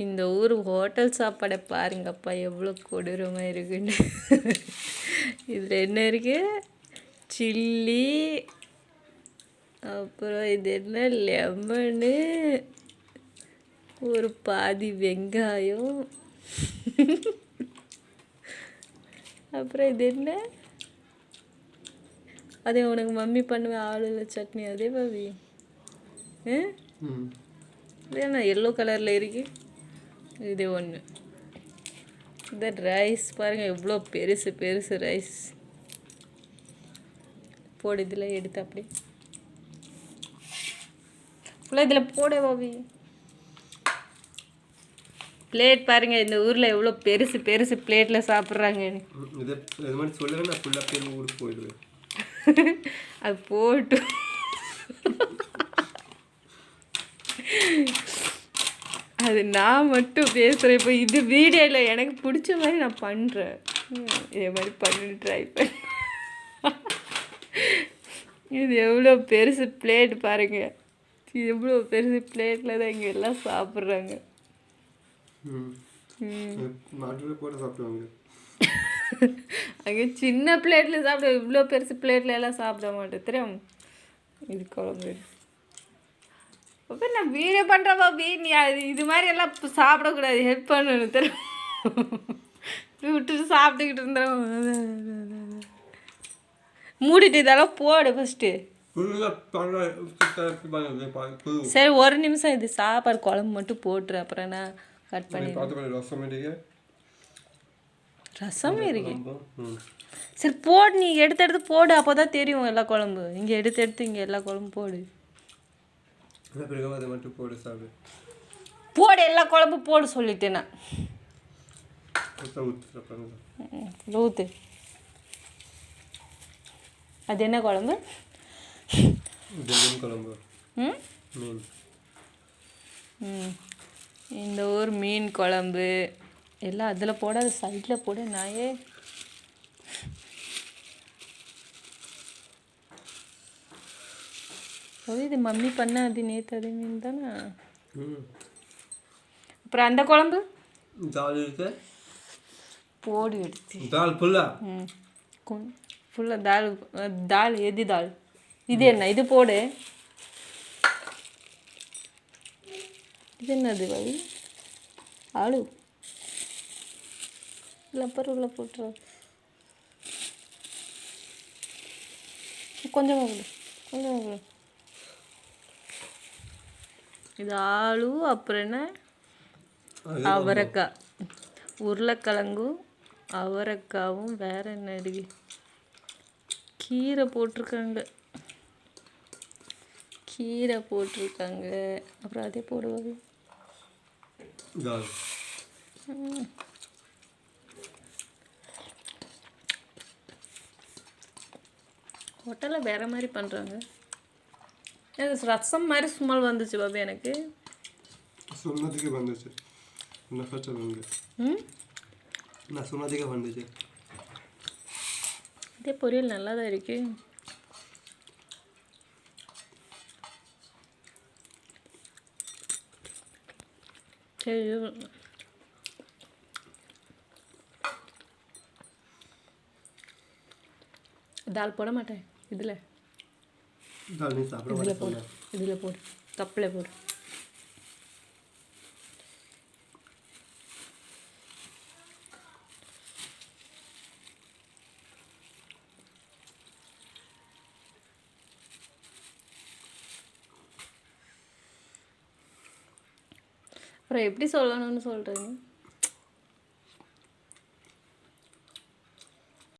இந்த ஊர் ஹோட்டல் சாப்பாடை பாருங்கப்பா எவ்வளோ கொடூரமாக இருக்குன்னு. இதில் என்ன இருக்கு? சில்லி, அப்புறம் இது என்ன லெமனு, ஒரு பாதி வெங்காயம், அப்புறம் இது என்ன, அதே உனக்கு மம்மி பண்ணுவேன் ஆளுல சட்னி, அதே பாவி இதே எல்லோ கலரில் இருக்கு. இது ஒன்று. இந்த ரைஸ் பாருங்கள் எவ்வளோ பெருசு பெருசு ரைஸ். போடு இதில் எடுத்து அப்படி ஃபுல்லாக இதில் போட பாபி. பிளேட் பாருங்கள், இந்த ஊரில் எவ்வளோ பெருசு பெருசு பிளேட்டில் சாப்பிட்றாங்க. அது போட்டு அது நான் மட்டும் பேசுகிறேன். இப்போ இது வீடியோவில் எனக்கு பிடிச்ச மாதிரி நான் பண்ணுறேன். இதே மாதிரி பண்ணி ட்ரை பண்ண. இது எவ்வளோ பெருசு பிளேட் பாருங்கள். இது எவ்வளோ பெருசு பிளேட்டில் தான் இங்கே எல்லாம் சாப்பிட்றாங்க. அங்கே சின்ன பிளேட்டில் சாப்பிட, இவ்வளோ பெருசு பிளேட்டில் எல்லாம் சாப்பிட மாட்டேன் தெரியும். இது குழம்பு அப்போ நான் வீடியோ பண்ணுறேன் பாபி. நீ அது இது மாதிரி எல்லாம் சாப்பிடக்கூடாது, ஹெல்ப் பண்ணணும் தெரியும். விட்டுட்டு சாப்பிட்டுக்கிட்டு இருந்தோம். மூடிட்டு இதெல்லாம் போடு ஃபஸ்ட்டு. சரி ஒரு நிமிஷம், இது சாப்பாடு குழம்பு மட்டும் போட்டுரு, அப்புறம் நான் கட் பண்ணி. ரசம் இருக்கு. சரி போடு, நீ எடுத்து எடுத்து போடு, அப்போ தான் தெரியும் எல்லா குழம்பு. இங்கே எடுத்து எடுத்து இங்கே எல்லா குழம்பு போடு. போடு எல்லா குழம்பு போடு சொல்லிட்டேன் நான். ஊத்து. அது என்ன குழம்பு? இந்த ஊர் மீன் குழம்பு எல்லாம் அதில் போடாது, சைடில் போட நாயே. இது மம்மி பண்ண, அது நேற்று அதே மீன் தானே. அப்புறம் அந்த குழம்பு போடு எடுத்து. ஃபுல்லாக தால். தால் எது தால்? இது என்ன? இது போடு. இது என்னது பாவி? ஆளு லப்பர் உள்ள போட்டுரு. கொஞ்சமாக கொடு, கொஞ்சமாக கொடு. இது ஆளு. அப்புறம் என்ன? அவரைக்காய், உருளைக்கிழங்கும் அவரைக்காவும். வேற என்ன இருக்கு? கீரை போட்டிருக்காங்க, கீரை போட்டிருக்காங்க. அப்புறம் அதே போடுவாங்க. ஹோட்டலில் வேற மாதிரி பண்ணுறாங்க. ரசம் மாதிரி ஸ்மெல் வந்துச்சு பாபி எனக்கு. சொன்னதுக்கு வந்துச்சு. நான் சொன்னதுக்கு வந்துச்சு. இதே பொரியல் நல்லா தான் இருக்கு. சரி தால் போட மாட்டேன் இதில். இதில் போடு, இதில் போடு, கப்பில் போடு. அப்புறம் எப்படி சொல்லணும்னு சொல்கிறேன்.